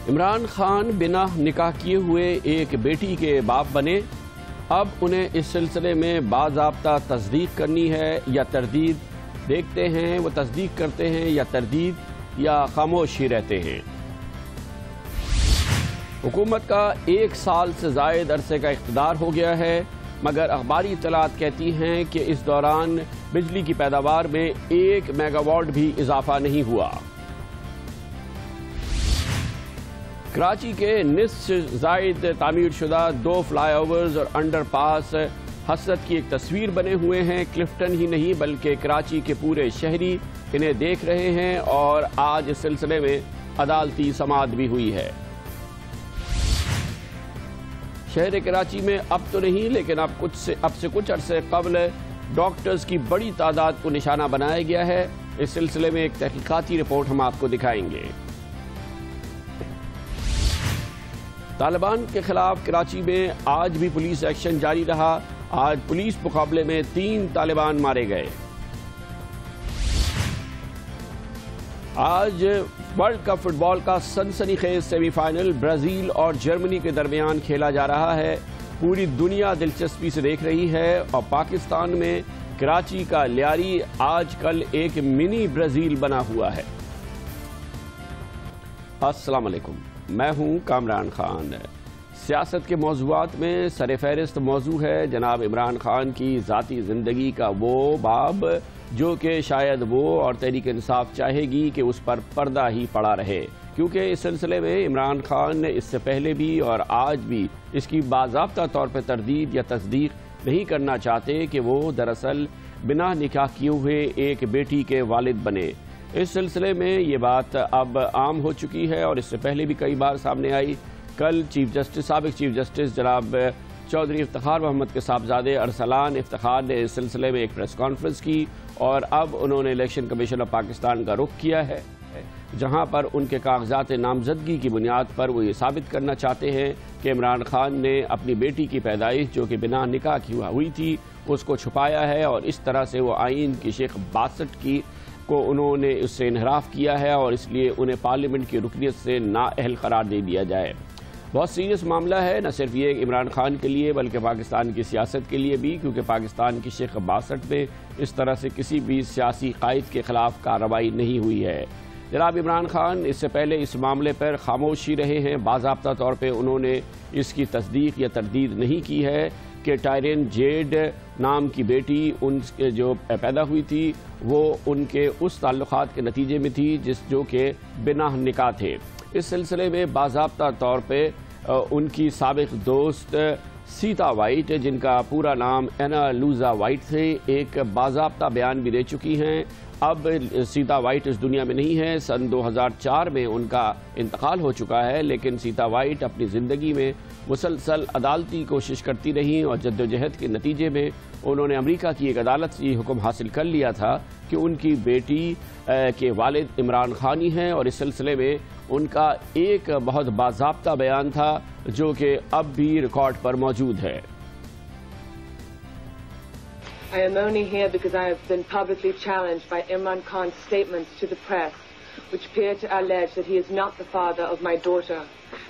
عمران خان بنا نکاح کیے ہوئے ایک بیٹی کے باپ بنے. اب انہیں اس سلسلے میں باضابطہ تصدیق کرنی ہے یا تردید. دیکھتے ہیں وہ تصدیق کرتے ہیں یا تردید یا خاموش ہی رہتے ہیں. حکومت کا 1 سال سے زائد عرصے کا اقتدار ہو گیا ہے، مگر اخباری اطلاعات کہتی ہیں کہ اس دوران بجلی کی پیداوار میں 1 میگا واٹ بھی اضافہ نہیں ہوا. کراچی کے نصف سے زائد تعمیر شدہ 2 فلائی اوورز اور انڈر پاس حسرت کی ایک تصویر بنے ہوئے ہیں. کلفٹن ہی نہیں بلکہ کراچی کے پورے شہری انہیں دیکھ رہے ہیں اور آج اس سلسلے میں عدالتی سماعت بھی ہوئی ہے. شہر کراچی میں اب تو نہیں لیکن اب سے کچھ عرصے قبل ڈاکٹرز کی بڑی تعداد کو نشانہ بنایا گیا ہے. اس سلسلے میں ایک تحقیقاتی رپورٹ ہم آپ کو دکھائیں گے. طالبان کے خلاف کراچی میں آج بھی پولیس ایکشن جاری رہا. آج پولیس مقابلے میں 3 طالبان مارے گئے. آج ورلڈ کپ فٹ بال کا سنسنی خیز سیمی فائنل برازیل اور جرمنی کے درمیان کھیلا جا رہا ہے. پوری دنیا دلچسپی سے دیکھ رہی ہے اور پاکستان میں کراچی کا لیاری آج کل ایک منی برازیل بنا ہوا ہے. السلام علیکم، میں ہوں کامران خان. سیاست کے موضوعات میں سر فہرست موضوع ہے جناب عمران خان کی ذاتی زندگی کا وہ باب جو کہ شاید وہ اور تحریک انصاف چاہے گی کہ اس پر پردہ ہی پڑا رہے، کیونکہ اس سلسلے میں عمران خان نے اس سے پہلے بھی اور آج بھی اس کی باضابطہ طور پہ تردید یا تصدیق نہیں کرنا چاہتے کہ وہ دراصل بنا نکاح کیے ہوئے ایک بیٹی کے والد بنے. اس سلسلے میں یہ بات اب عام ہو چکی ہے اور اس سے پہلے بھی کئی بار سامنے آئی. کل سابق چیف جسٹس جناب چودھری افتخار محمد کے صاحبزادے ارسلان افتخار نے اس سلسلے میں ایک پریس کانفرنس کی اور اب انہوں نے الیکشن کمیشن آف پاکستان کا رخ کیا ہے، جہاں پر ان کے کاغذات نامزدگی کی بنیاد پر وہ یہ ثابت کرنا چاہتے ہیں کہ عمران خان نے اپنی بیٹی کی پیدائش جو کہ بنا نکاح کی ہوئی تھی اس کو چھپایا ہے اور اس طرح سے وہ آئین کی شیخ 62 کی کو انہوں نے اس سے انحراف کیا ہے اور اس لیے انہیں پارلیمنٹ کی رکنیت سے نااہل قرار دے دیا جائے. بہت سیریس معاملہ ہے، نہ صرف یہ عمران خان کے لیے بلکہ پاکستان کی سیاست کے لیے بھی، کیونکہ پاکستان کی شیخ 62 میں اس طرح سے کسی بھی سیاسی قائد کے خلاف کارروائی نہیں ہوئی ہے. جناب عمران خان اس سے پہلے اس معاملے پر خاموش ہی رہے ہیں. باضابطہ طور پہ انہوں نے اس کی تصدیق یا تردید نہیں کی ہے کہ ٹائرین جیڈ نام کی بیٹی ان جو پیدا ہوئی تھی وہ ان کے اس تعلقات کے نتیجے میں تھی جو کہ بنا نکاح تھے. اس سلسلے میں باضابطہ طور پہ ان کی سابق دوست سیتا وائٹ جن کا پورا نام اینا لوزا وائٹ تھے ایک باضابطہ بیان بھی دے چکی ہیں. اب سیتا وائٹ اس دنیا میں نہیں ہے. سن 2004 میں ان کا انتقال ہو چکا ہے، لیکن سیتا وائٹ اپنی زندگی میں مسلسل عدالتی کوشش کرتی رہیں اور جدوجہد کے نتیجے میں انہوں نے امریکہ کی ایک عدالت سے یہ حکم حاصل کر لیا تھا کہ ان کی بیٹی کے والد عمران خان ہی ہیں اور اس سلسلے میں ان کا ایک بہت باضابطہ بیان تھا جو کہ اب بھی ریکارڈ پر موجود ہے. I am only here because I have been publicly challenged by Imran Khan's statements to the press, which appear to allege that he is not the father of my daughter,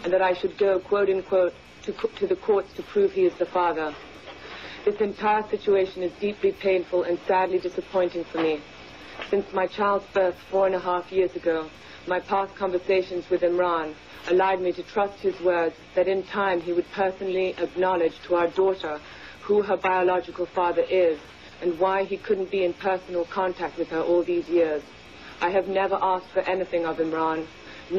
and that I should go, quote unquote, to the courts to prove he is the father. This entire situation is deeply painful and sadly disappointing for me. Since my child's birth 4.5 years ago, my past conversations with Imran allowed me to trust his words that in time he would personally acknowledge to our daughter who her biological father is and why he couldn't be in personal contact with her all these years. I have never asked for anything of Imran.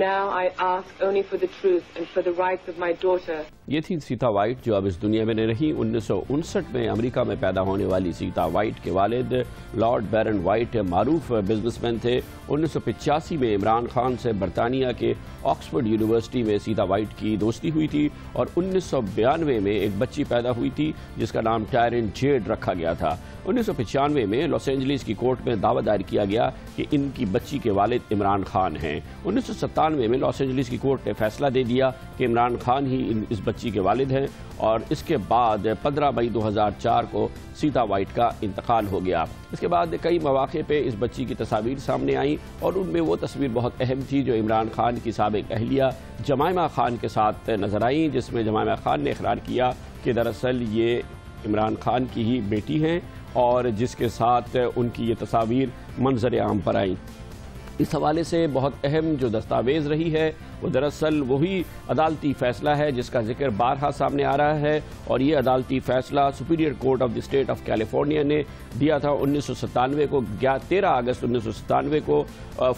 Now I ask only for the truth and for the rights of my daughter. یہ تھی سیتا white جو اب اس دنیا میں نہیں رہی. 1959 میں امریکہ میں پیدا ہونے والی سیتا وائٹ کے والد لارڈ بیرن وائٹ معروف بزنس مین تھے. 1985 میں عمران خان سے برطانیہ کے آکسفورڈ یونیورسٹی میں سیتا وائٹ کی دوستی ہوئی تھی اور 1992 میں ایک بچی پیدا ہوئی تھی جس کا نام ٹائرین جیڈ رکھا گیا تھا. 1995 میں لاس اینجلس کی کورٹ میں دعویٰ دائر کیا گیا کہ ان کی بچی کے والد عمران خان ہیں. 1997 1997 میں لاس اینجلس کی کورٹ نے فیصلہ دے دیا کہ عمران خان ہی اس بچی کے والد ہیں، اور اس کے بعد 15 مئی 2004 کو سیتا وائٹ کا انتقال ہو گیا۔ اس کے بعد کئی مواقع پہ اس بچی کی تصاویر سامنے آئیں، اور ان میں وہ تصویر بہت اہم تھی جو عمران خان کی سابق اہلیہ جمائمہ خان کے ساتھ نظر آئیں، جس میں جمائمہ خان نے اقرار کیا کہ دراصل یہ عمران خان کی ہی بیٹی ہیں، اور جس کے ساتھ ان کی یہ تصاویر منظر عام پر آئیں۔ اس حوالے سے بہت اہم جو دستاویز رہی ہے وہ دراصل وہی عدالتی فیصلہ ہے جس کا ذکر بارہا سامنے آ رہا ہے، اور یہ عدالتی فیصلہ superior court of the state of California نے دیا تھا 1997 کو، 13 اگست 1997 کو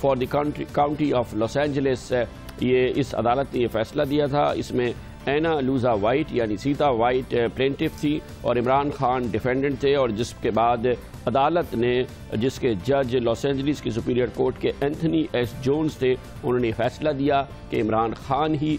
for the county of Los Angeles. اس عدالت نے یہ فیصلہ دیا تھا۔ اس میں اینا لوزا وائٹ یعنی سیتا وائٹ پلینٹف تھی اور عمران خان ڈیفینڈنٹ تھے، اور جس کے بعد عدالت نے، جس کے جج لاس اینجلس کی سپیریئر کورٹ کے اینتھنی ایس جونز تھے، انہوں نے فیصلہ دیا کہ عمران خان ہی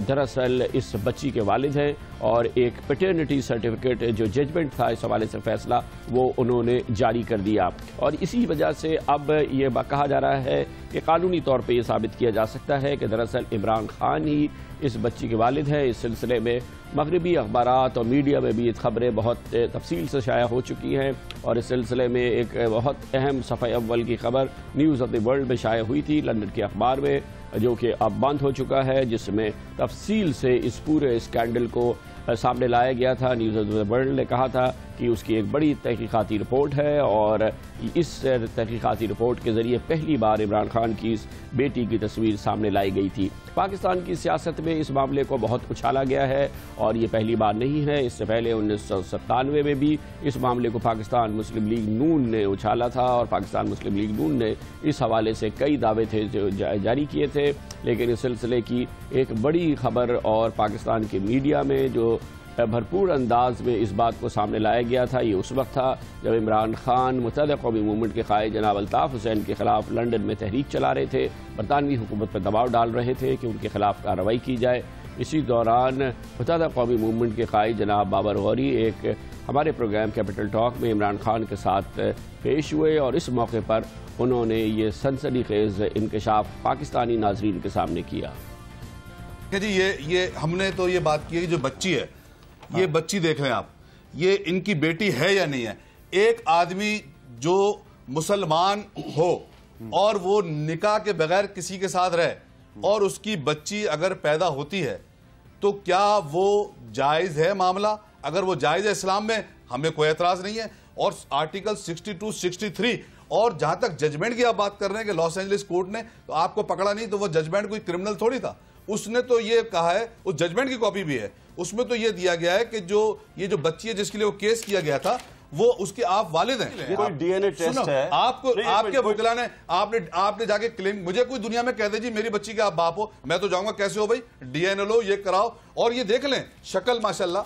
دراصل اس بچی کے والد ہیں، اور ایک پیٹرنٹی سرٹیفکیٹ جو ججمنٹ تھا اس حوالے سے فیصلہ وہ انہوں نے جاری کر دیا، اور اسی وجہ سے اب یہ کہا جا رہا ہے کہ قانونی طور پہ یہ ثابت کیا جا سکتا ہے کہ دراصل عمران خان ہی اس بچی کے والد ہیں۔ اس سلسلے میں مغربی اخبارات اور میڈیا میں بھی خبریں بہت تفصیل سے شائع ہو چکی ہیں، اور اس سلسلے میں ایک بہت اہم صفحہ اول کی خبر نیوز آف دی ورلڈ میں شائع ہوئی تھی لندن کے اخبار میں، جو کہ اب بند ہو چکا ہے، جس میں تفصیل سے اس پورے اسکینڈل کو سامنے لایا گیا تھا۔ نیوز آف دی ورلڈ نے کہا تھا کہ اس کی ایک بڑی تحقیقاتی رپورٹ ہے، اور اس تحقیقاتی رپورٹ کے ذریعے پہلی بار عمران خان کی اس بیٹی کی تصویر سامنے لائی گئی تھی۔ پاکستان کی سیاست میں اس معاملے کو بہت اچھالا گیا ہے، اور یہ پہلی بار نہیں ہے۔ اس سے پہلے 1997 میں بھی اس معاملے کو پاکستان مسلم لیگ نون نے اچھالا تھا، اور پاکستان مسلم لیگ نون نے اس حوالے سے کئی دعوے تھے جو جاری کیے تھے، لیکن اس سلسلے کی ایک بڑی خبر اور پاکستان کے میڈیا میں جو بھرپور انداز میں اس بات کو سامنے لایا گیا تھا، یہ اس وقت تھا جب عمران خان متحدہ قومی موومنٹ کے قائد جناب الطاف حسین کے خلاف لندن میں تحریک چلا رہے تھے، برطانوی حکومت پر دباؤ ڈال رہے تھے کہ ان کے خلاف کارروائی کی جائے۔ اسی دوران متحدہ قومی موومنٹ کے قائد جناب بابر غوری ایک ہمارے پروگرام کیپٹل ٹاک میں عمران خان کے ساتھ پیش ہوئے، اور اس موقع پر انہوں نے یہ سنسنی خیز انکشاف پاکستانی ناظرین کے سامنے کیا۔ جی یہ ہم نے تو یہ بات کی ہے کہ جو بچی ہے، یہ بچی دیکھ لیں آپ، یہ ان کی بیٹی ہے یا نہیں ہے؟ ایک آدمی جو مسلمان ہو اور وہ نکاح کے بغیر کسی کے ساتھ رہے اور اس کی بچی اگر پیدا ہوتی ہے تو کیا وہ جائز ہے معاملہ؟ اگر وہ جائز ہے اسلام میں ہمیں کوئی اعتراض نہیں ہے، اور آرٹیکل 62 63 اور جہاں تک ججمنٹ کی آپ بات کر رہے ہیں کہ لاس اینجلس کورٹ نے تو آپ کو پکڑا نہیں، تو وہ ججمنٹ کوئی کرمنل تھوڑی تھا، اس نے تو یہ کہا ہے، اس ججمنٹ کی کاپی بھی ہے، اس میں تو یہ دیا گیا ہے کہ یہ جو بچی ہے جس کے لیے وہ کیس کیا گیا تھا وہ اس کے آپ والد ہیں۔ کوئی ڈی این اے ٹیسٹ ہے، آپ کے وکلا نے آپ نے جا کے کلیم، مجھے کوئی دنیا میں کہہ دے جی میری بچی کے آپ باپ ہو، میں تو جاؤں گا کیسے ہو بھائی، ڈی این اے لو، یہ کراؤ، اور یہ دیکھ لیں شکل ماشاءاللہ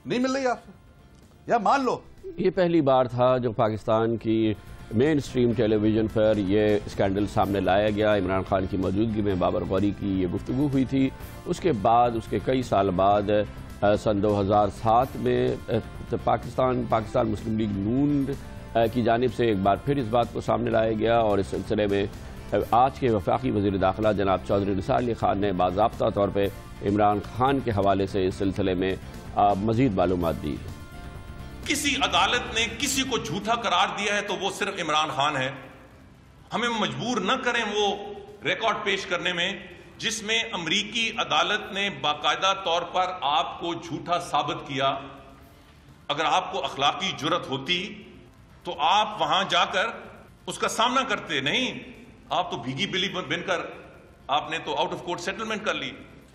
نہیں مل رہی آپ سے، یا مان لو۔ یہ پہلی بار تھا جو پاکستان کی مین سٹریم ٹیلی ویژن پر یہ اسکینڈل سامنے لایا گیا۔ عمران خان کی موجودگی میں بابر غوری کی یہ گفتگو ہوئی تھی، اس کے بعد اس کے کئی سال بعد سن 2007 میں پاکستان مسلم لیگ نون کی جانب سے ایک بار پھر اس بات کو سامنے لایا گیا، اور اس سلسلے میں آج کے وفاقی وزیر داخلہ جناب چودھری نثار علی خان نے باضابطہ طور پہ عمران خان کے حوالے سے اس سلسلے میں مزید معلومات دی۔ کسی عدالت نے کسی کو جھوٹا قرار دیا ہے تو وہ صرف عمران خان ہے۔ ہمیں مجبور نہ کریں وہ ریکارڈ پیش کرنے میں جس میں امریکی عدالت نے باقاعدہ طور پر آپ کو جھوٹا ثابت کیا۔ اگر آپ کو اخلاقی جرت ہوتی تو آپ وہاں جا کر اس کا سامنا کرتے، نہیں آپ تو بھیگی بلی بن کر آپ نے تو آؤٹ آف کورٹ سیٹلمنٹ کر لی۔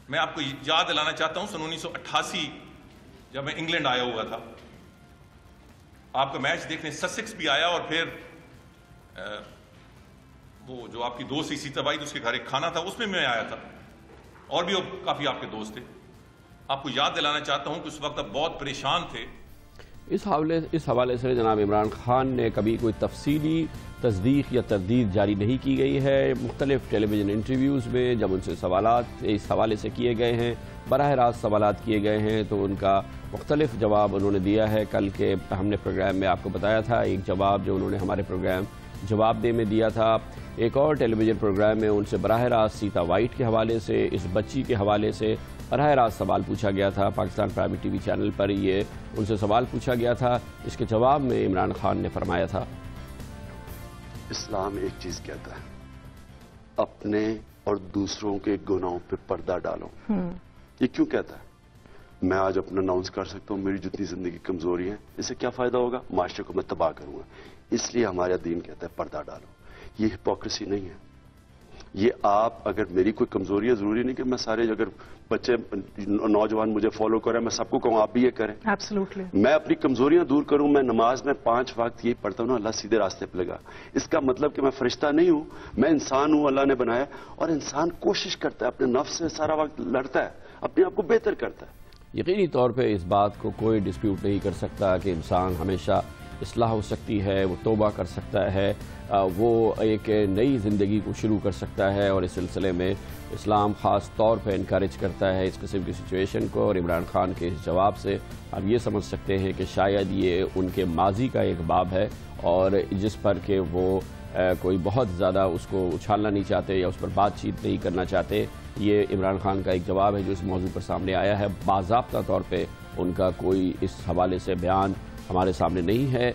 میں آپ کو یاد دلانا چاہتا ہوں سن 1988 جب میں انگلینڈ آیا ہوا تھا، آپ کا میچ دیکھنے سسکس بھی آیا، اور پھر وہ جو آپ کی دوست سیتا وائٹ اس کے گھر ایک کھانا تھا اس میں آیا تھا، اور بھی کافی آپ کے دوست تھے۔ آپ کو یاد دلانا چاہتا ہوں کہ اس وقت آپ بہت پریشان تھے۔ اس حوالے سے جناب عمران خان نے کبھی کوئی تفصیلی تصدیق یا تردید جاری نہیں کی گئی ہے۔ مختلف ٹیلی ویژن انٹرویوز میں جب ان سے سوالات اس حوالے سے کیے گئے ہیں، براہ راست سوالات کیے گئے ہیں، تو ان کا مختلف جواب انہوں نے دیا ہے۔ کل کے ہم نے پروگرام میں آپ کو بتایا تھا ایک جواب جو انہوں نے ہمارے پروگرام جواب دے میں دیا تھا۔ ایک اور ٹیلی ویژن پروگرام میں ان سے براہ راست سیتا وائٹ کے حوالے سے، اس بچی کے حوالے سے براہ راست سوال پوچھا گیا تھا۔ Pakistan private T V channel پر یہ ان سے سوال پوچھا گیا تھا، اس کے جواب میں عمران خان نے فرمایا تھا، اسلام ایک چیز کہتا ہے، اپنے اور دوسروں کے گناہوں پہ پردہ ڈالو۔ یہ کیوں کہتا ہے؟ میں آج اپنا اناؤنس کر سکتا ہوں میری جتنی زندگی کمزوری ہے، اس سے کیا فائدہ ہوگا؟ معاشرے کو میں تباہ کروں گا۔ اس لیے ہمارا دین کہتا ہے پردہ ڈالو۔ یہ ہپوکریسی نہیں ہے۔ یہ آپ اگر میری کوئی کمزوری ہے، ضروری نہیں کہ میں سارے اگر بچے نوجوان مجھے فالو کریں میں سب کو کہوں آپ بھی یہ کریں۔ ایبسلیوٹلی۔ میں اپنی کمزوریاں دور کروں، میں نماز میں 5 وقت یہی پڑھتا ہوں، اللہ سیدھے راستے پہ لگا۔ اس کا مطلب کہ میں فرشتہ نہیں ہوں، میں انسان ہوں، اللہ نے بنایا، اور انسان کوشش کرتا ہے، اپنے نفس سے سارا وقت لڑتا ہے، اپنے آپ کو بہتر کرتا ہے۔ یقینی طور پہ اس بات کو کوئی ڈسپیوٹ نہیں کر سکتا کہ انسان ہمیشہ اصلاح ہو سکتی ہے، وہ توبہ کر سکتا ہے، وہ ایک نئی زندگی کو شروع کر سکتا ہے، اور اس سلسلے میں اسلام خاص طور پہ انکریج کرتا ہے اس قسم کی سچویشن کو۔ اور عمران خان کے اس جواب سے ہم یہ سمجھ سکتے ہیں کہ شاید یہ ان کے ماضی کا ایک باب ہے، اور جس پر کہ وہ کوئی بہت زیادہ اس کو اچھالنا نہیں چاہتے یا اس پر بات چیت نہیں کرنا چاہتے۔ یہ عمران خان کا ایک جواب ہے جو اس موضوع پر سامنے آیا ہے۔ باضابطہ طور پہ ان کا کوئی اس حوالے سے بیان ہمارے سامنے نہیں ہے۔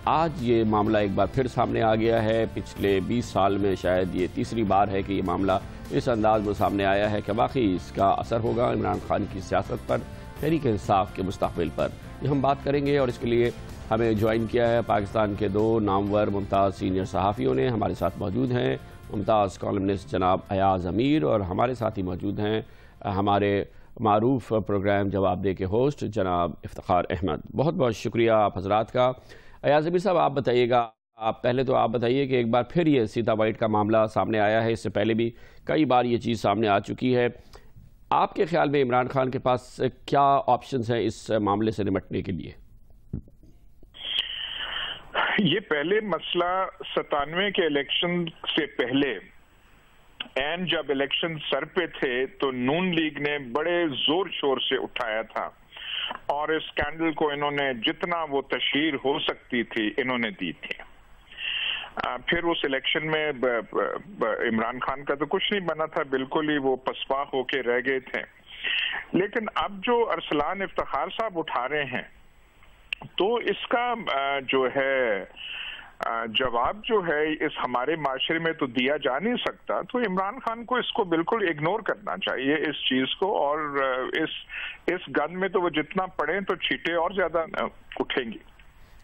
آج یہ معاملہ ایک بار پھر سامنے آ گیا ہے۔ پچھلے 20 سال میں شاید یہ تیسری بار ہے کہ یہ معاملہ اس انداز میں سامنے آیا ہے کہ واقعی اس کا اثر ہوگا عمران خان کی سیاست پر، تحریک انصاف کے مستقبل پر۔ یہ ہم بات کریں گے، اور اس کے لیے ہمیں جوائن کیا ہے پاکستان کے 2 نامور ممتاز سینئر صحافیوں نے۔ ہمارے ساتھ موجود ہیں ممتاز کالمنسٹ جناب ایاز امیر، اور ہمارے ساتھ ہی موجود ہیں ہمارے معروف پروگرام جواب دے کے ہوسٹ جناب افتخار احمد۔ بہت بہت شکریہ آپ حضرات کا۔ ایاز امیر صاحب، آپ بتائیے گا، پہلے تو آپ بتائیے کہ ایک بار پھر یہ سیتا وائٹ کا معاملہ سامنے آیا ہے، اس سے پہلے بھی کئی بار یہ چیز سامنے آ چکی ہے۔ آپ کے خیال میں عمران خان کے پاس کیا آپشنز ہیں اس معاملے سے نمٹنے کے لیے؟ یہ پہلے مسئلہ 97 کے الیکشن سے پہلے جب الیکشن سر پہ تھے تو نون لیگ نے بڑے زور شور سے اٹھایا تھا، اور اس اسکینڈل کو انہوں نے جتنا وہ تشہیر ہو سکتی تھی انہوں نے دی تھی۔ پھر اس الیکشن میں عمران خان کا تو کچھ نہیں بنا تھا، بالکل ہی وہ پسپا ہو کے رہ گئے تھے۔ لیکن اب جو ارسلان افتخار صاحب اٹھا رہے ہیں تو اس کا جو ہے جواب جو ہے اس ہمارے معاشرے میں تو دیا جا نہیں سکتا، تو عمران خان کو اس کو بالکل اگنور کرنا چاہیے اس چیز کو، اور اس گن میں تو وہ جتنا پڑیں تو چھیٹے اور زیادہ اٹھیں گی۔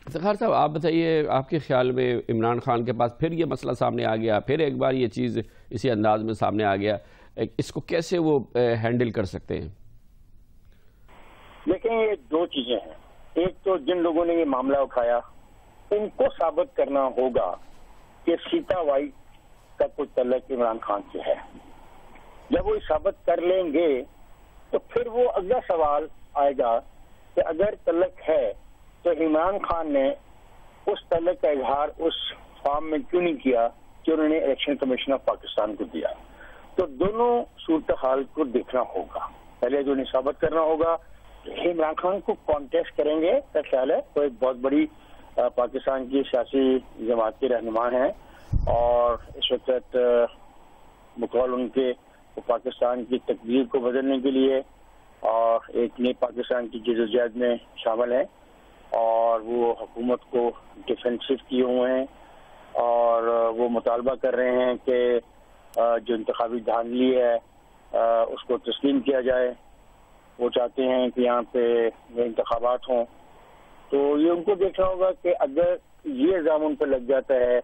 افتخار صاحب، آپ بتائیے، آپ کے خیال میں عمران خان کے پاس پھر یہ مسئلہ سامنے آ گیا، پھر ایک بار یہ چیز اسی انداز میں سامنے آ گیا، اس کو کیسے وہ ہینڈل کر سکتے ہیں؟ لیکن یہ 2 چیزیں ہیں۔ ایک تو جن لوگوں نے یہ معاملہ اٹھایا ان کو ثابت کرنا ہوگا کہ سیتا وائٹ کا کوئی تعلق عمران خان سے ہے۔ جب وہ ثابت کر لیں گے تو پھر وہ اگلا سوال آئے گا کہ اگر تعلق ہے تو عمران خان نے اس تعلق کا اظہار اس فارم میں کیوں نہیں کیا کہ انہوں نے الیکشن کمیشن آف پاکستان کو دیا۔ تو دونوں صورتحال کو دیکھنا ہوگا۔ پہلے جو انہیں ثابت کرنا ہوگا، عمران خان کو کانٹیسٹ کریں گے، میرا خیال ہے وہ ایک بہت بڑی پاکستان کی سیاسی جماعت کے رہنما ہیں، اور اس وقت بقول ان کے پاکستان کی تقدیر کو بدلنے کے لیے اور ایک نئی پاکستان کی جدوجہد میں شامل ہیں، اور وہ حکومت کو ڈیفینسو کیے ہوئے ہیں، اور وہ مطالبہ کر رہے ہیں کہ جو انتخابی دھاندلی ہے اس کو تسلیم کیا جائے۔ وہ چاہتے ہیں کہ یہاں پہ انتخابات ہوں۔ تو یہ ان کو دیکھنا ہوگا کہ اگر یہ الزام ان پہ لگ جاتا ہے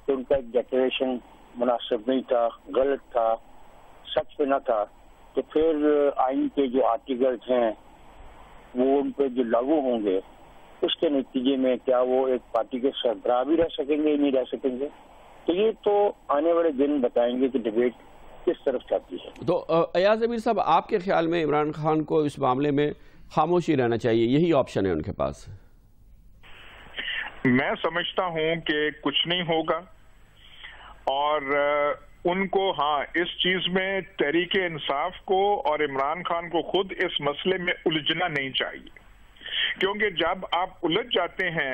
کہ ان کا ایک ڈیکلیریشن مناسب نہیں تھا، غلط تھا، سچ پہ نہ تھا، تو پھر آئین کے جو آرٹیکلز ہیں وہ ان پہ جو لاگو ہوں گے اس کے نتیجے میں کیا وہ ایک پارٹی کے سربراہ بھی رہ سکیں گے یا نہیں رہ سکیں گے۔ تو یہ تو آنے والے دن بتائیں گے کہ ڈیبیٹ کس طرف جاتی ہے۔ تو ایاز امیر صاحب، آپ کے خیال میں عمران خان کو اس معاملے میں خاموشی رہنا چاہیے، یہی آپشن ہے ان کے پاس؟ میں سمجھتا ہوں کہ کچھ نہیں ہوگا، اور ان کو اس چیز میں تحریک انصاف کو اور عمران خان کو خود اس مسئلے میں الجھنا نہیں چاہیے، کیونکہ جب آپ الجھ جاتے ہیں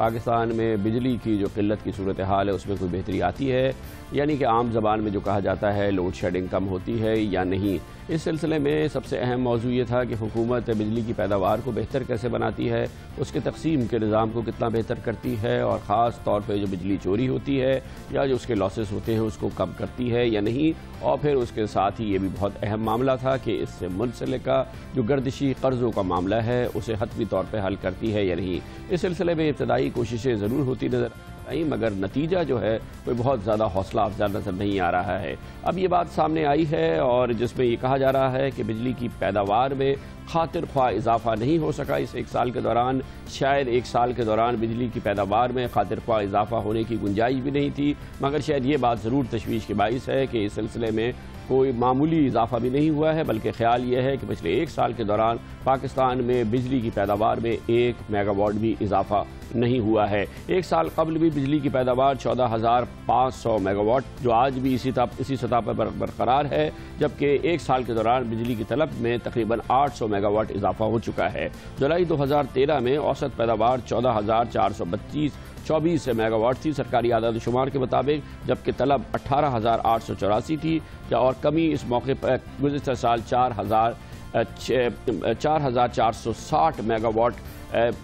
پاکستان میں بجلی کی جو قلت کی صورتحال ہے اس میں کوئی بہتری آتی ہے، یعنی کہ عام زبان میں جو کہا جاتا ہے لوڈ شیڈنگ کم ہوتی ہے یا نہیں؟ اس سلسلے میں سب سے اہم موضوع یہ تھا کہ حکومت بجلی کی پیداوار کو بہتر کیسے بناتی ہے، اس کے تقسیم کے نظام کو کتنا بہتر کرتی ہے، اور خاص طور پہ جو بجلی چوری ہوتی ہے یا جو اس کے لاسز ہوتے ہیں اس کو کم کرتی ہے یا نہیں، اور پھر اس کے ساتھ ہی یہ بھی بہت اہم معاملہ تھا کہ اس سے منسلکہ جو گردشی قرضوں کا معاملہ ہے اسے حتمی طور پہ حل کرتی ہے یا نہیں۔ اس سلسلے میں ابتدائی کوششیں ضرور ہوتی نظر آئیں، مگر نتیجہ جو ہے کوئی بہت زیادہ حوصلہ افزا نظر نہیں آ رہا ہے۔ اب یہ بات سامنے آئی ہے اور جس میں یہ کہا جا رہا ہے کہ بجلی کی پیداوار میں خاطر خواہ اضافہ نہیں ہو سکا اس ایک سال کے دوران، شاید ایک سال کے دوران بجلی کی پیداوار میں خاطر خواہ اضافہ ہونے کی گنجائش بھی نہیں تھی، مگر شاید یہ بات ضرور تشویش کی باعث ہے کہ اس سلسلے میں کوئی معمولی اضافہ بھی نہیں ہوا ہے، بلکہ خیال یہ ہے کہ پچھلے ایک سال کے دوران پاکستان میں بجلی کی پیداوار میں 1 میگا واٹ بھی اضافہ نہیں ہوا ہے۔ ایک سال قبل بھی بجلی کی پیداوار 14,500 میگا واٹ جو آج بھی اسی سطح پر برقرار ہے، جبکہ ایک سال کے دوران بجلی کی طلب میں تقریباً 800 میگا واٹ اضافہ ہو چکا ہے۔ جولائی 2013 میں اوسط پیداوار 14,424 میگا واٹ تھی سرکاری اعداد و شمار کے مطابق، جبکہ طلب 18,884 تھی، اور کمی اس موقع پر گزشتہ سال 4,460 میگا واٹ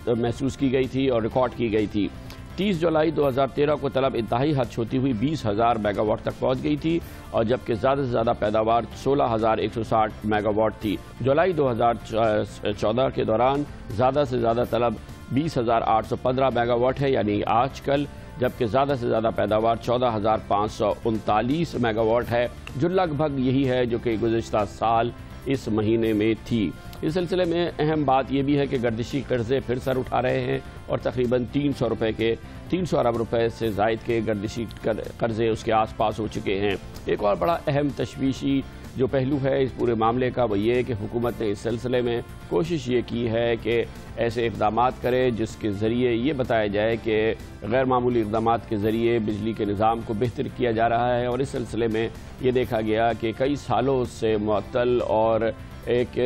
محسوس کی گئی تھی اور ریکارڈ کی گئی تھی۔ 30 جولائی 2013 کو طلب انتہائی حد چھوتی ہوئی 20,000 میگا واٹ تک پہنچ گئی تھی، اور جبکہ زیادہ سے زیادہ پیداوار 16,160 میگا واٹ تھی۔ جولائی 2014 کے دوران زیادہ سے زیادہ طلب 20,815 میگا واٹ ہے، یعنی آج کل، جبکہ زیادہ سے زیادہ پیداوار 14,539 میگا واٹ ہے، جو لگ بھگ یہی ہے جو کہ گزشتہ سال اس مہینے میں تھی۔ اس سلسلے میں اہم بات یہ بھی ہے کہ گردشی قرضے پھر سر اٹھا رہے ہیں اور تقریباً 300 ارب روپے سے زائد کے گردشی قرضے اس کے آس پاس ہو چکے ہیں۔ ایک اور بڑا اہم تشویشی جو پہلو ہے اس پورے معاملے کا وہ یہ کہ حکومت نے اس سلسلے میں کوشش یہ کی ہے کہ ایسے اقدامات کرے جس کے ذریعے یہ بتایا جائے کہ غیر معمولی اقدامات کے ذریعے بجلی کے نظام کو بہتر کیا جا رہا ہے، اور اس سلسلے میں یہ دیکھا گیا کہ کئی سالوں سے معطل اور ایک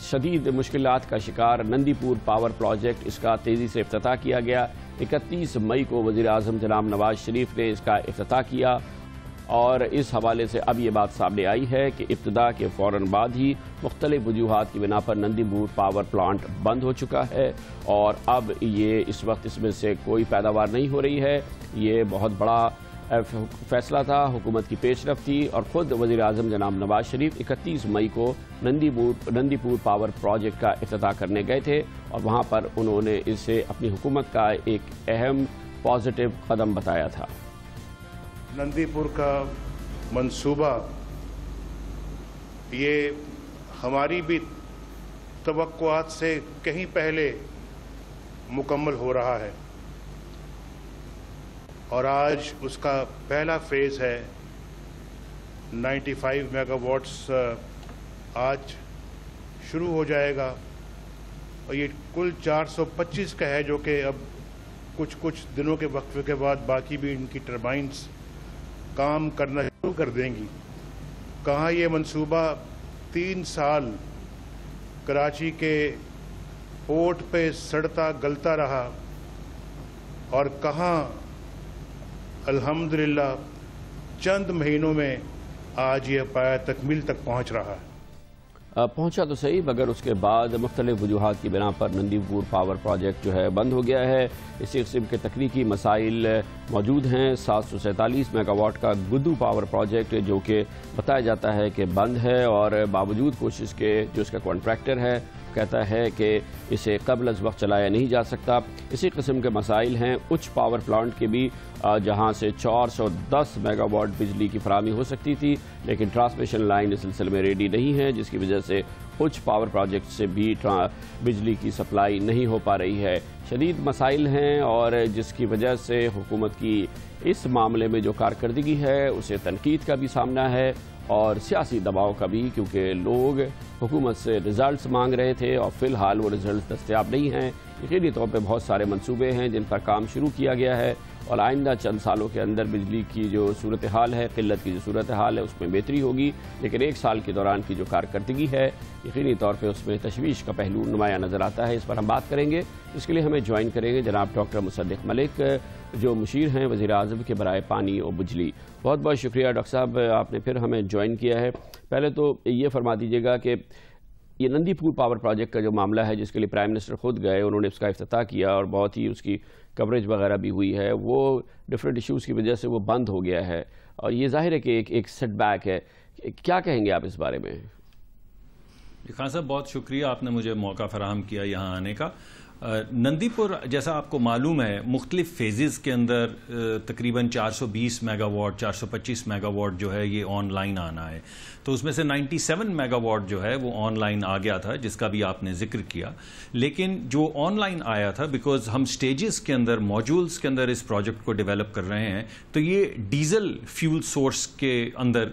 شدید مشکلات کا شکار نندی پور پاور پروجیکٹ، اس کا تیزی سے افتتاح کیا گیا۔ 31 مئی کو وزیر اعظم جناب نواز شریف نے اس کا افتتاح کیا، اور اس حوالے سے اب یہ بات سامنے آئی ہے کہ ابتدا کے فوراً بعد ہی مختلف وجوہات کی بنا پر نندی پور پاور پلانٹ بند ہو چکا ہے، اور اب یہ اس وقت اس میں سے کوئی پیداوار نہیں ہو رہی ہے۔ یہ بہت بڑا فیصلہ تھا، حکومت کی پیش رفت تھی، اور خود وزیر اعظم جناب نواز شریف 31 مئی کو نندی پور پاور پروجیکٹ کا افتتاح کرنے گئے تھے، اور وہاں پر انہوں نے اسے اپنی حکومت کا ایک اہم پازیٹیو قدم بتایا تھا۔ نندی پور کا منصوبہ یہ ہماری بھی توقعات سے کہیں پہلے مکمل ہو رہا ہے، اور آج اس کا پہلا فیز ہے 95 میگا واٹس آج شروع ہو جائے گا، اور یہ کل 425 کا ہے جو کہ اب کچھ دنوں کے وقفے کے بعد باقی بھی ان کی ٹربائنز کام کرنا شروع کر دیں گی۔ کہاں یہ منصوبہ 3 سال کراچی کے پورٹ پہ سڑتا گلتا رہا، اور کہاں الحمدللہ چند مہینوں میں آج یہ پایہ تکمیل تک پہنچ رہا ہے۔ پہنچا تو صحیح، مگر اس کے بعد مختلف وجوہات کی بنا پر نندی پور پاور پروجیکٹ جو ہے بند ہو گیا ہے۔ اسی قسم کے تکنیکی مسائل موجود ہیں۔ 747 میگا واٹ کا گدو پاور پروجیکٹ جو کہ بتایا جاتا ہے کہ بند ہے، اور باوجود کوشش کے جو اس کا کانٹریکٹر ہے کہتا ہے کہ اسے قبل از وقت چلایا نہیں جا سکتا۔ اسی قسم کے مسائل ہیں اچ پاور پلانٹ کے بھی، جہاں سے 410 میگا واٹ بجلی کی فراہمی ہو سکتی تھی، لیکن ٹرانسمیشن لائن اس سلسلے میں ریڈی نہیں ہے، جس کی وجہ سے اچ پاور پروجیکٹ سے بھی بجلی کی سپلائی نہیں ہو پا رہی ہے۔ شدید مسائل ہیں، اور جس کی وجہ سے حکومت کی اس معاملے میں جو کارکردگی ہے اسے تنقید کا بھی سامنا ہے، اور سیاسی دباؤ کا بھی، کیونکہ لوگ حکومت سے ریزلٹس مانگ رہے تھے اور فی الحال وہ ریزلٹس دستیاب نہیں ہیں، یقینی طور پہ بہت سارے منصوبے ہیں جن پر کام شروع کیا گیا ہے اور آئندہ چند سالوں کے اندر بجلی کی جو صورتحال ہے، قلت کی جو صورتحال ہے، اس میں بہتری ہوگی، لیکن ایک سال کے دوران کی جو کارکردگی ہے یقینی طور پہ اس میں تشویش کا پہلو نمایاں نظر آتا ہے۔ اس پر ہم بات کریں گے، اس کے لیے ہمیں جوائن کریں گے جناب ڈاکٹر مصدق ملک جو مشیر ہیں وزیر اعظم کے برائے پانی اور بجلی۔ بہت بہت شکریہ ڈاکٹر صاحب، آپ نے پھر ہمیں جوائن کیا ہے۔ پہلے تو یہ فرما دیجیے گا کہ یہ نندی پور پاور پروجیکٹ کا جو معاملہ ہے جس کے لیے پرائم منسٹر خود گئے، انہوں نے اس کا افتتاح کیا اور بہت ہی اس کی کوریج وغیرہ بھی ہوئی ہے، وہ ڈفرینٹ ایشوز کی وجہ سے وہ بند ہو گیا ہے اور یہ ظاہر ہے کہ ایک سیٹ بیک ہے، کیا کہیں گے آپ اس بارے میں؟ خان صاحب بہت شکریہ، آپ نے مجھے موقع فراہم کیا یہاں آنے کا۔ نندی پور جیسا آپ کو معلوم ہے مختلف فیزز کے اندر تقریباً 420 میگا واٹ 425 میگا واٹ جو ہے یہ آن لائن آنا ہے، تو اس میں سے 97 میگا واٹ جو ہے وہ آن لائن آ گیا تھا جس کا بھی آپ نے ذکر کیا، لیکن جو آن لائن آیا تھا بیکاز ہم سٹیجز کے اندر موڈیولز کے اندر اس پروجیکٹ کو ڈیولپ کر رہے ہیں تو یہ ڈیزل فیول سورس کے اندر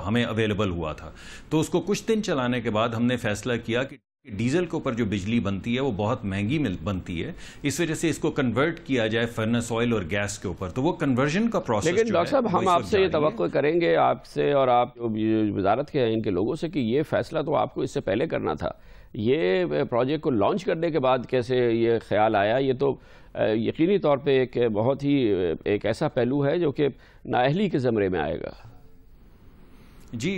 ہمیں اویلیبل ہوا تھا، تو اس کو کچھ دن چلانے کے بعد ہم نے فیصلہ کیا کہ ڈیزل کے اوپر جو بجلی بنتی ہے وہ بہت مہنگی بنتی ہے، اس وجہ سے اس کو کنورٹ کیا جائے فرنس آئل اور گیس کے اوپر، تو وہ کنورژن کا پروسیس۔ لیکن ڈاکٹر صاحب ہم آپ سے یہ توقع کریں گے آپ سے اور آپ وزارت کے ہیں ان کے لوگوں سے کہ یہ فیصلہ تو آپ کو اس سے پہلے کرنا تھا، یہ پروجیکٹ کو لانچ کرنے کے بعد کیسے یہ خیال آیا؟ یہ تو یقینی طور پہ ایک بہت ہی ایک ایسا پہلو ہے جو کہ نااہلی کے زمرے میں آئے گا۔ جی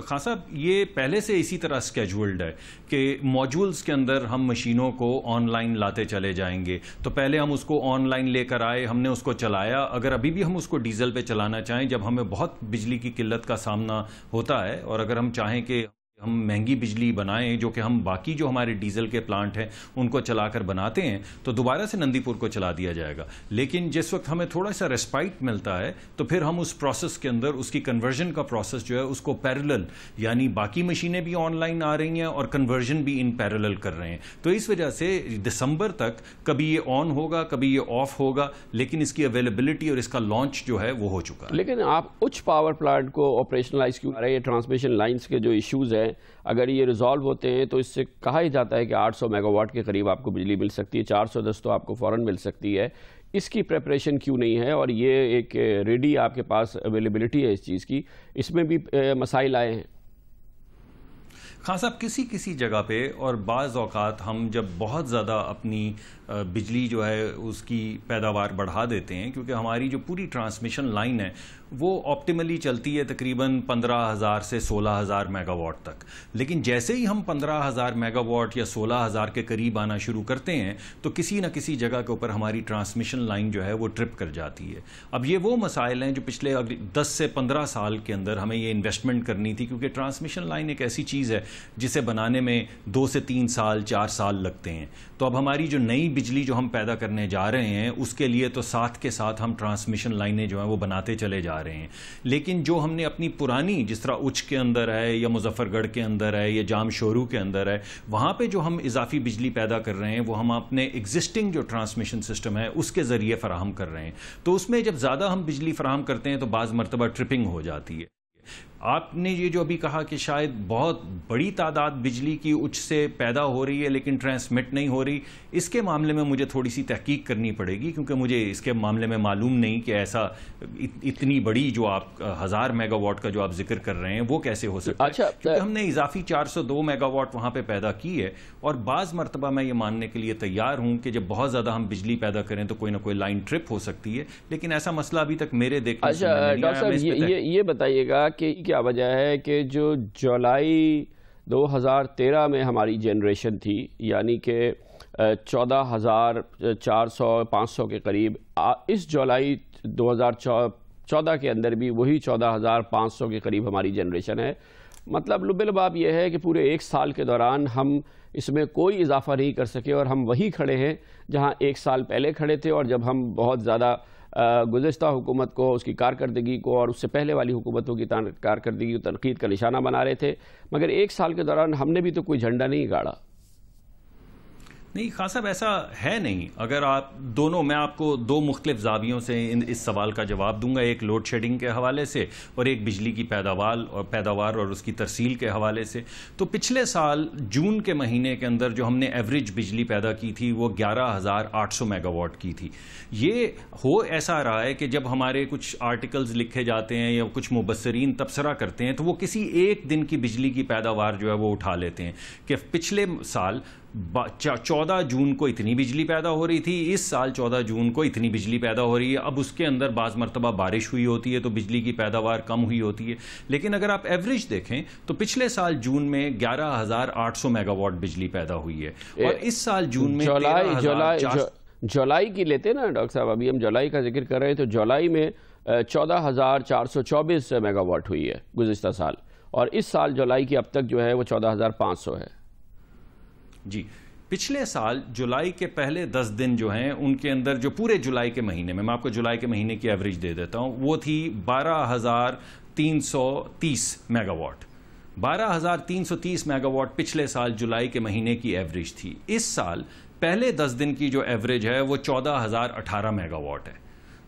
خان صاحب یہ پہلے سے اسی طرح اسکیجولڈ ہے کہ موڈیولز کے اندر ہم مشینوں کو آن لائن لاتے چلے جائیں گے، تو پہلے ہم اس کو آن لائن لے کر آئے، ہم نے اس کو چلایا، اگر ابھی بھی ہم اس کو ڈیزل پہ چلانا چاہیں جب ہمیں بہت بجلی کی قلت کا سامنا ہوتا ہے اور اگر ہم چاہیں کہ ہم مہنگی بجلی بنائیں جو کہ ہم باقی جو ہمارے ڈیزل کے پلانٹ ہیں ان کو چلا کر بناتے ہیں تو دوبارہ سے نندی پور کو چلا دیا جائے گا، لیکن جس وقت ہمیں تھوڑا سا ریسپائٹ ملتا ہے تو پھر ہم اس پروسیس کے اندر اس کی کنورژن کا پروسیس جو ہے اس کو پیرلل، یعنی باقی مشینیں بھی آن لائن آ رہی ہیں اور کنورژن بھی ان پیرلل کر رہے ہیں، تو اس وجہ سے دسمبر تک کبھی یہ آن ہوگا کبھی یہ آف ہوگا، لیکن اس کی اویلیبلٹی اور اس کا لانچ جو ہے وہ ہو چکا ہے۔ لیکن آپ اچ پاور پلانٹ کو آپریشنلائز کیوں کر رہے ہیں؟ ٹرانسمیشن لائنز کے جو ایشوز ہیں اگر یہ ریزالو ہوتے ہیں تو اس سے کہا ہی جاتا ہے کہ 800 میگا واٹ کے قریب آپ کو بجلی مل سکتی ہے، 410 تو آپ کو فوراً مل سکتی ہے، اس کی پریپریشن کیوں نہیں ہے؟ اور یہ ایک ریڈی آپ کے پاس اویلیبلٹی ہے اس چیز کی، اس میں بھی مسائل آئے ہیں؟ خان صاحب کسی جگہ پہ اور بعض اوقات ہم جب بہت زیادہ اپنی بجلی جو ہے اس کی پیداوار بڑھا دیتے ہیں کیونکہ ہماری جو پوری ٹرانسمیشن لائن ہے وہ آپٹیملی چلتی ہے تقریباً 15,000 سے 16,000 میگا واٹ تک، لیکن جیسے ہی ہم 15,000 میگا واٹ یا 16,000 کے قریب آنا شروع کرتے ہیں تو کسی نہ کسی جگہ کے اوپر ہماری ٹرانسمیشن لائن جو ہے وہ ٹرپ کر جاتی ہے۔ اب یہ وہ مسائل ہیں جو پچھلے 10 سے 15 سال کے اندر ہمیں یہ انویسٹمنٹ کرنی تھی، کیونکہ ٹرانسمیشن لائن ایک ایسی چیز ہے جسے بنانے میں 2 سے 3 سال 4 سال لگتے ہیں، تو اب ہماری جو نئی بجلی جو ہم پیدا کرنے جا رہے ہیں اس کے لیے تو ساتھ کے ساتھ ہم ٹرانسمیشن لائنیں جو ہیں وہ بناتے چلے جا رہے ہیں، لیکن جو ہم نے اپنی پرانی جس طرح اچ کے اندر ہے یا مظفر گڑھ کے اندر ہے یا جام شورو کے اندر ہے وہاں پہ جو ہم اضافی بجلی پیدا کر رہے ہیں وہ ہم اپنے ایگزسٹنگ جو ٹرانسمیشن سسٹم ہے اس کے ذریعے فراہم کر رہے ہیں، تو اس میں جب زیادہ ہم بجلی فراہم کرتے ہیں تو بعض مرتبہ ٹرپنگ ہو جاتی ہے۔ آپ نے یہ جو ابھی کہا کہ شاید بہت بڑی تعداد بجلی کی اچ سے پیدا ہو رہی ہے لیکن ٹرانسمٹ نہیں ہو رہی، اس کے معاملے میں مجھے تھوڑی سی تحقیق کرنی پڑے گی کیونکہ مجھے اس کے معاملے میں معلوم نہیں کہ ایسا اتنی بڑی جو آپ 1000 میگا واٹ کا جو آپ ذکر کر رہے ہیں وہ کیسے ہو سکتا ہے، کیونکہ ہم نے اضافی 402 میگا واٹ وہاں پہ پیدا کی ہے، اور بعض مرتبہ میں یہ ماننے کے لیے تیار ہوں کہ جب بہت زیادہ ہم بجلی پیدا کریں تو کوئی نہ کوئی لائن ٹرپ ہو سکتی ہے، لیکن ایسا مسئلہ ابھی تک میرے دیکھنے سے نہیں آیا۔ ڈاکٹر صاحب یہ بتائیے گا کہ کیا وجہ ہے کہ جو جولائی 2013 میں ہماری جنریشن تھی یعنی کہ 14,400-500 کے قریب، اس جولائی 2014 کے اندر بھی وہی 14,500 کے قریب ہماری جنریشن ہے، مطلب لب لباب یہ ہے کہ پورے ایک سال کے دوران ہم اس میں کوئی اضافہ نہیں کر سکے اور ہم وہی کھڑے ہیں جہاں ایک سال پہلے کھڑے تھے، اور جب ہم بہت زیادہ گزشتہ حکومت کو اس کی کارکردگی کو اور اس سے پہلے والی حکومتوں کی کارکردگی کو تنقید کا نشانہ بنا رہے تھے، مگر ایک سال کے دوران ہم نے بھی تو کوئی جھنڈا نہیں گاڑا۔ نہیں خان صاحب ایسا ہے نہیں. اگر آپ دونوں، میں آپ کو دو مختلف زاویوں سے اس سوال کا جواب دوں گا، ایک لوڈ شیڈنگ کے حوالے سے اور ایک بجلی کی پیداوار اور اس کی ترسیل کے حوالے سے. تو پچھلے سال جون کے مہینے کے اندر جو ہم نے ایوریج بجلی پیدا کی تھی وہ 11,800 میگا واٹ کی تھی. یہ ہو ایسا رہا ہے کہ جب ہمارے کچھ آرٹیکلز لکھے جاتے ہیں یا کچھ مبصرین تبصرہ کرتے ہیں تو وہ کسی ایک دن کی بجلی کی پیداوار جو ہے وہ اٹھا لیتے ہیں کہ پچھلے سال 14 جون کو اتنی بجلی پیدا ہو رہی تھی، اس سال 14 جون کو اتنی بجلی پیدا ہو رہی ہے. اب اس کے اندر بعض مرتبہ بارش ہوئی ہوتی ہے تو بجلی کی پیداوار کم ہوئی ہوتی ہے. لیکن اگر آپ ایوریج دیکھیں تو پچھلے سال جون میں 11,800 میگا واٹ بجلی پیدا ہوئی ہے اور اس سال جون میں جولائی کی لیتے نا ڈاکٹر صاحب، ابھی ہم جولائی کا ذکر کر رہے ہیں تو جولائی میں 14,424 میگا واٹ ہوئی ہے گزشتہ سال، اور اس سال جولائی کی اب تک جو ہے وہ 14,500 ہے. جی پچھلے سال جولائی کے پہلے 10 دن جو ہیں ان کے اندر جو پورے جولائی کے مہینے میں آپ کو جولائی کے مہینے کی ایوریج دے دیتا ہوں، وہ تھی 12,330 میگا واٹ. 12,330 میگا واٹ پچھلے سال جولائی کے مہینے کی ایوریج تھی. اس سال پہلے 10 دن کی جو ایوریج ہے وہ 14,018 میگا واٹ ہے.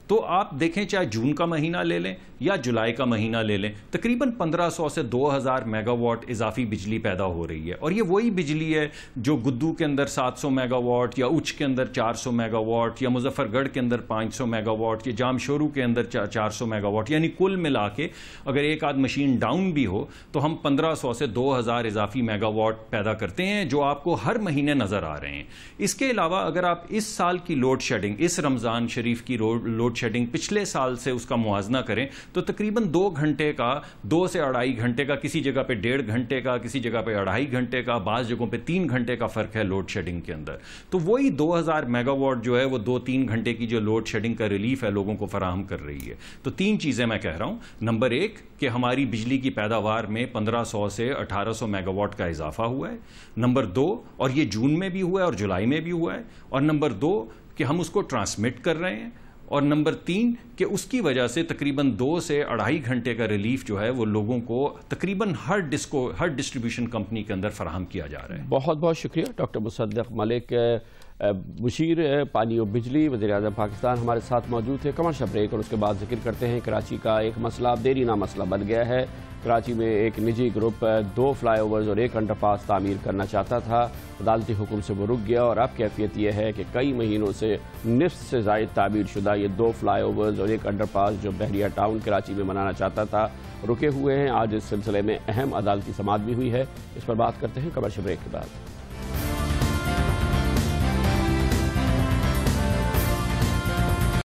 تو آپ دیکھیں چاہے جون کا مہینہ لے لیں یا جولائی کا مہینہ لے لیں، تقریباً 1,500 سے 2,000 میگا واٹ اضافی بجلی پیدا ہو رہی ہے. اور یہ وہی بجلی ہے جو گدو کے اندر 700 میگا واٹ یا اچ کے اندر 400 میگا واٹ یا مظفر گڑھ کے اندر 500 میگا واٹ یا جام شورو کے اندر 400 میگا واٹ، یعنی کل ملا کے اگر ایک آدھ مشین ڈاؤن بھی ہو تو ہم 1,500 سے 2,000 اضافی میگا واٹ پیدا کرتے ہیں جو آپ کو ہر مہینے نظر آ رہے ہیں. اس کے علاوہ اگر آپ اس سال کی لوڈ شیڈنگ، اس رمضان شریف کی لوڈ شیڈنگ پچھلے سال سے اس کا موازنہ کریں تو تقریباً 2 گھنٹے کا، 2 سے 2.5 گھنٹے کا، کسی جگہ پہ 1.5 گھنٹے کا، کسی جگہ پہ 2.5 گھنٹے کا، بعض جگہوں پہ 3 گھنٹے کا فرق ہے لوڈ شیڈنگ کے اندر. تو وہی 2,000 میگا واٹ جو ہے وہ 2-3 گھنٹے کی جو لوڈ شیڈنگ کا ریلیف ہے لوگوں کو فراہم کر رہی ہے. تو 3 چیزیں میں کہہ رہا ہوں. نمبر 1 کہ ہماری بجلی کی پیداوار میں 1,500 سے 1,800 میگا واٹ کا اضافہ ہوا ہے. نمبر 2 اور یہ جون میں بھی ہوا ہے اور جولائی میں بھی ہوا ہے. اور نمبر 2 کہ ہم اس کو ٹرانسمٹ کر رہے ہیں. اور نمبر 3 کہ اس کی وجہ سے تقریباً 2 سے 2.5 گھنٹے کا ریلیف جو ہے وہ لوگوں کو تقریباً ہر ڈسٹریبیوشن کمپنی کے اندر فراہم کیا جا رہا ہے. بہت بہت شکریہ ڈاکٹر مصدق ملک، مشیر پانی و بجلی، وزیر اعظم پاکستان ہمارے ساتھ موجود تھے. کمرشل بریک اور اس کے بعد ذکر کرتے ہیں کراچی کا ایک مسئلہ دیرینہ مسئلہ بن گیا ہے. کراچی میں ایک نجی گروپ 2 فلائی اوورز اور 1 انڈر پاس تعمیر کرنا چاہتا تھا. عدالتی حکم سے وہ رک گیا اور اب کیفیت یہ ہے کہ کئی مہینوں سے نصف سے زائد تعمیر شدہ یہ 2 فلائی اوورز اور 1 انڈر پاس جو بحریہ ٹاؤن کراچی میں بنانا چاہتا تھا رکے ہوئے ہیں. آج اس سلسلے میں اہم عدالتی سماعت بھی ہوئی ہے. اس پر بات کرتے ہیں کمرشل بریک کے بعد.